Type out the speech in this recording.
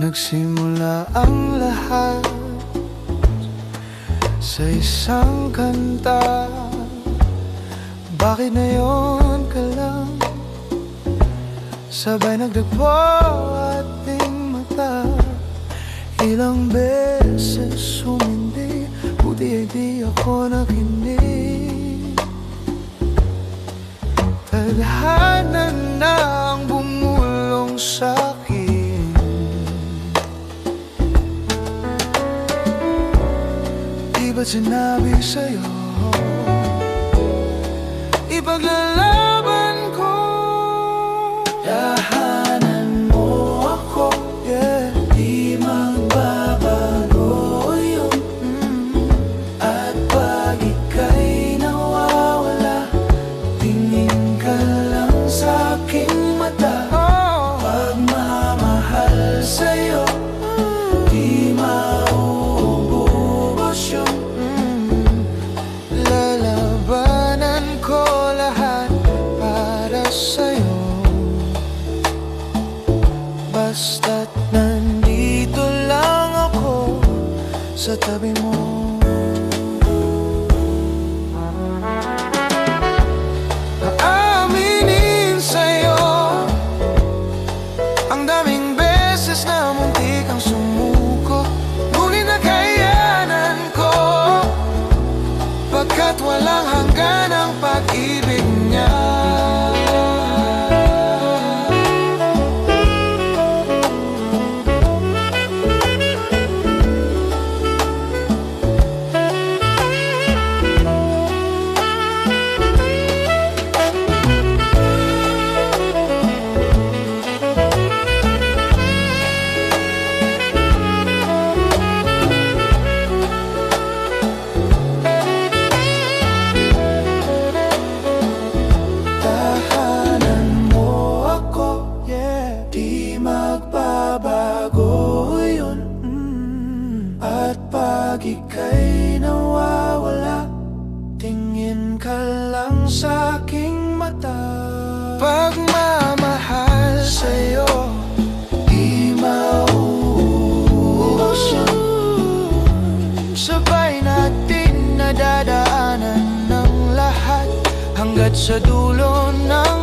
Nagsimula ang lahat sa isang kanta. Bakit ngayon ka lang sabay nagdagpo ating mata? Ilang beses humindi, buti ay di ako nakinig. Tadhana na ang bumulong sa'kin. Di ba't sinabi sa'yo ipaglalaban ko? Tahanan mo ako, yeah. Di magbabago yun. At pag ika'y nawawala, tingin ka lang sa'king mata. Pagmamahal sa'yo, di mauubos yun. Lalabanan ko lahat para sa'yo, basta't nandito lang ako sa tabi mo. Aaminin sa'yo ang daming beses na muntik kang sumuko, ngunit nakayanan ko, pagkat walang hanggan ang pag-ibig niya. At pag ika'y nawawala, tingin ka lang sa'king mata. Pagmamahal sa'yo, di mauubos yun. Sabay natin nadadaanan ng lahat hanggat sa dulo ng